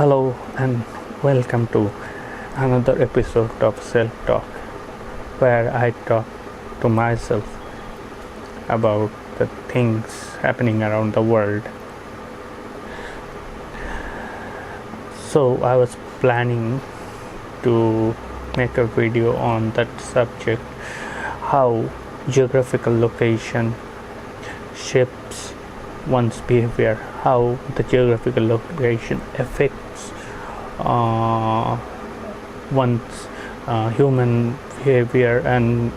Hello and welcome to another episode of Self Talk, where I talk to myself about the things happening around the world. So, I was planning to make a video on that subject, how geographical location shapes one's behavior, how the geographical location affects one's human behavior and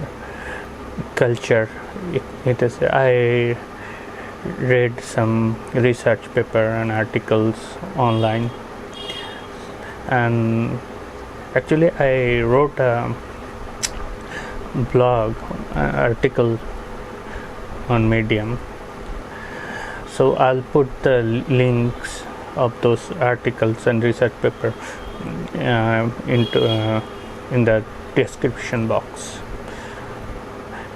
culture. I read some research paper and articles online, and actually I wrote a blog article on Medium. So I'll put the links of those articles and research paper in the description box.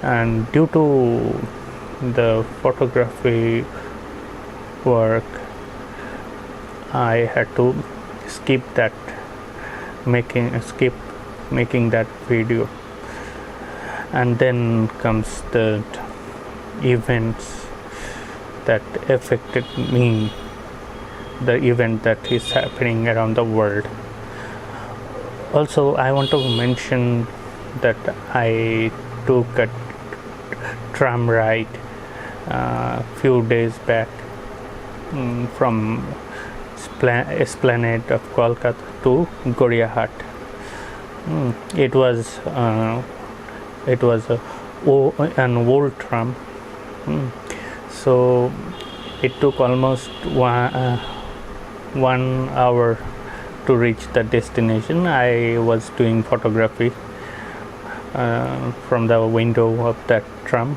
And due to the photography work, I had to skip making that video. And then comes the events that affected me, the event that is happening around the world. Also, I want to mention that I took a tram ride a few days back from Esplanade of Kolkata to Goriahat. It was an old tram. So it took almost 1 hour to reach the destination. I was doing photography from the window of that tram.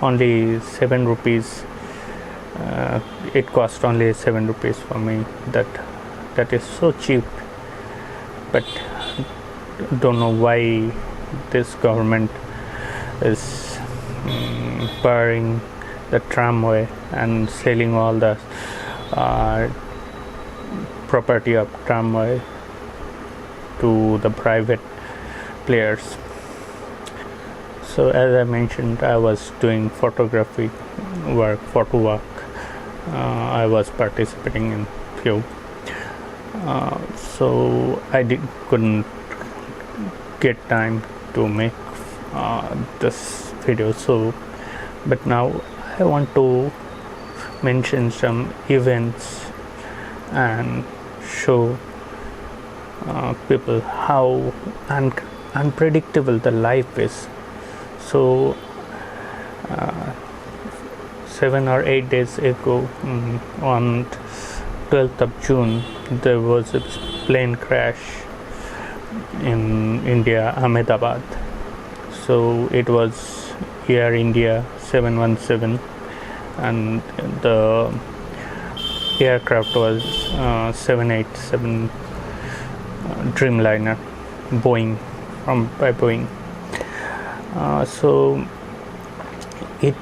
Only 7 rupees. It cost only 7 rupees for me. That is so cheap. But don't know why this government is barring the tramway and selling all the property of tramway to the private players. So as I mentioned, I was doing photo work. I was participating in few. So I couldn't get time to make this video. But now I want to mention some events and show people how unpredictable the life is. So 7 or 8 days ago, on 12th of June, there was a plane crash in India, Ahmedabad. So it was Air India 717, and the aircraft was 787 Dreamliner, by Boeing. So it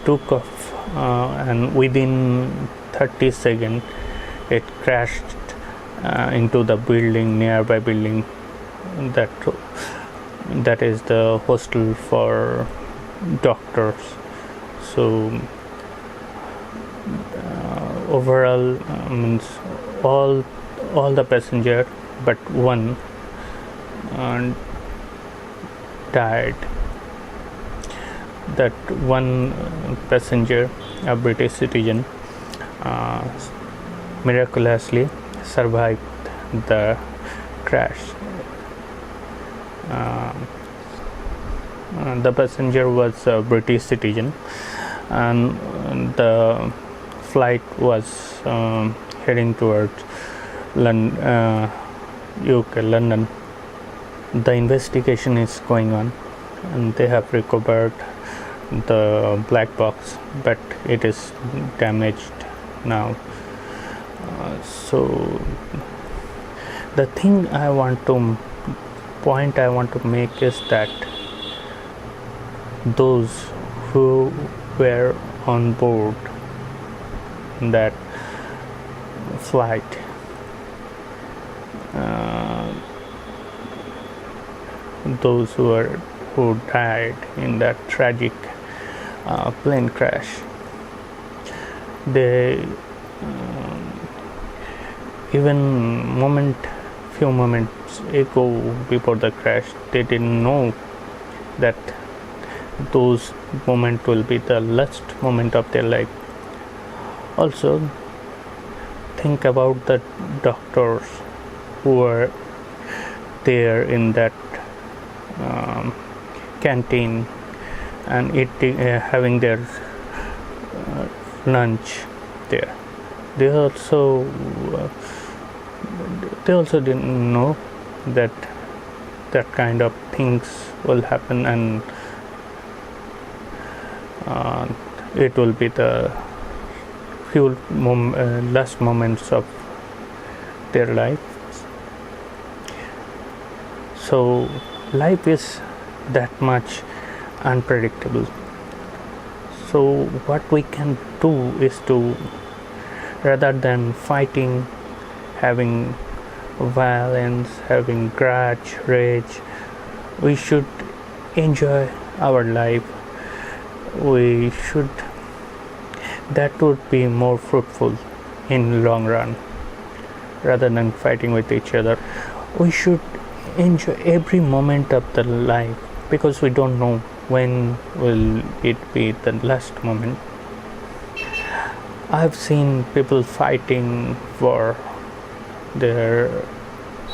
took off, and within 30 seconds it crashed into the nearby building that is the hostel for doctors. So overall, means all the passenger but one died. That one passenger, a British citizen, miraculously survived the crash. The passenger was a British citizen, and the flight was heading towards UK, London. The investigation is going on, and they have recovered the black box, but it is damaged now. So the thing I want to make is that those who were on board that flight. Those who died in that tragic plane crash, they even few moments ago before the crash, they didn't know that those moments will be the last moment of their life. Also, think about the doctors who were there in that canteen and having their lunch there. They also didn't know that kind of things will happen, and it will be the few last moments of their life. So life is that much unpredictable. So what we can do is to, rather than fighting, having violence, having grudge, rage, we should enjoy our life. That would be more fruitful in long run, rather than fighting with each other. We should enjoy every moment of the life, because we don't know when will it be the last moment. I've seen people fighting for their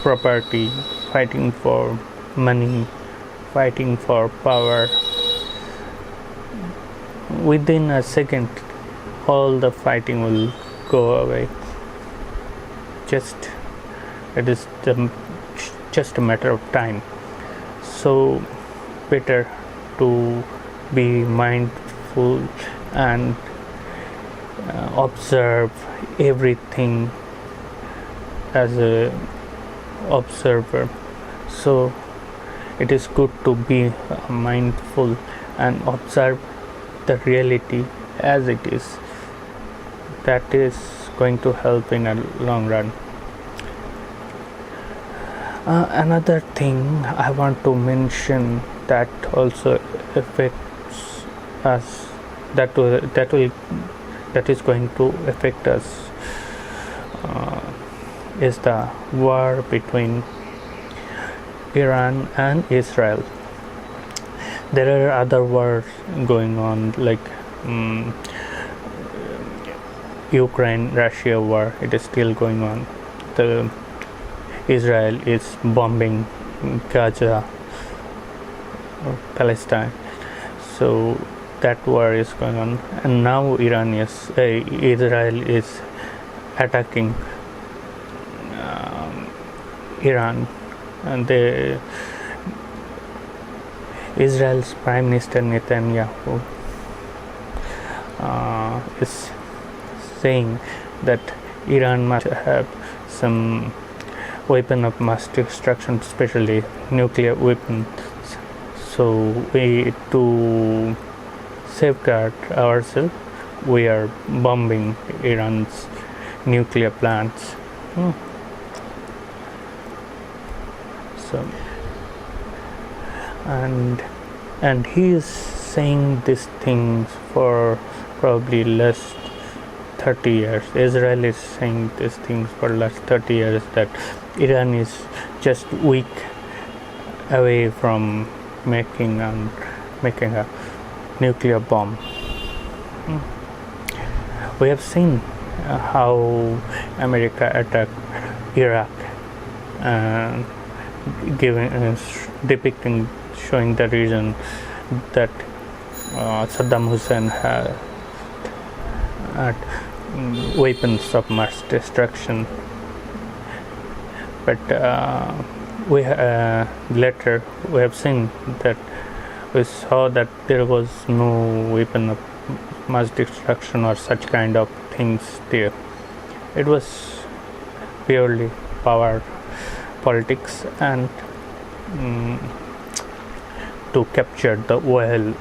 property, fighting for money, fighting for power. Within a second, all the fighting will go away. It is just a matter of time. So better to be mindful and observe everything as a observer. So it is good to be mindful and observe the reality as it is. That is going to help in a long run. Another thing I want to mention that also affects us, that is going to affect us, is the war between Iran and Israel. There are other wars going on, like Ukraine-Russia war. It is still going on. Israel is bombing Gaza, Palestine. So that war is going on, and now Israel is attacking Iran, and Israel's Prime Minister Netanyahu is saying that Iran must have some weapon of mass destruction, especially nuclear weapons. So to safeguard ourselves, we are bombing Iran's nuclear plants. So, and he is saying these things for probably last 30 years. Israel is saying these things for last 30 years, that Iran is just week away from making a nuclear bomb. We have seen how America attacked Iraq, showing the reason that Saddam Hussein had weapons of mass destruction. But later we have seen that we saw that there was no weapon of mass destruction or such kind of things there. It was purely power politics and to capture the oil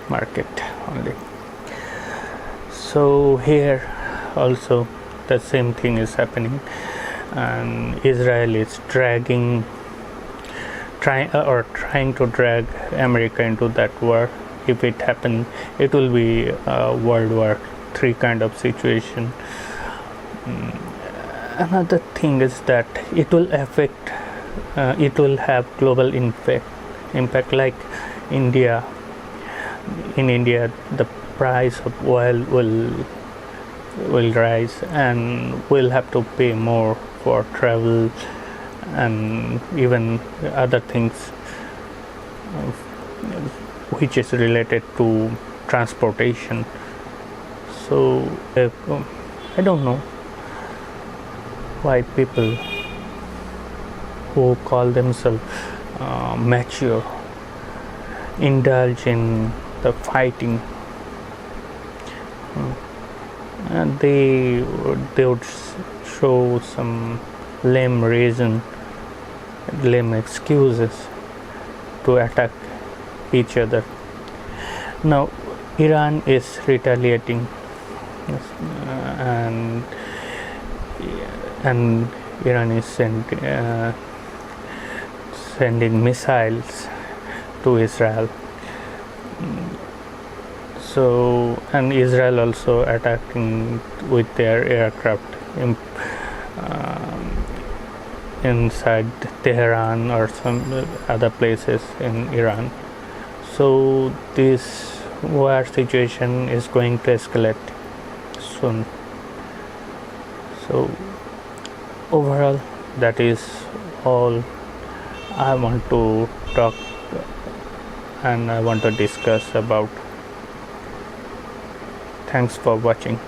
market only. So here also the same thing is happening, and Israel is trying to drag America into that war. If it happens, it will be a World War III kind of situation. Another thing is that it will affect, it will have global impact, like India. In India, the price of oil will rise, and we'll have to pay more for travel and even other things which is related to transportation. So I don't know why people who call themselves mature indulge in the fighting, and they would show some lame excuses to attack each other. Now Iran is retaliating, and Iran is sending missiles to Israel. So, and Israel also attacking with their aircraft inside Tehran or some other places in Iran. So this war situation is going to escalate soon. So overall, that is all I want to talk and I want to discuss about. Thanks for watching.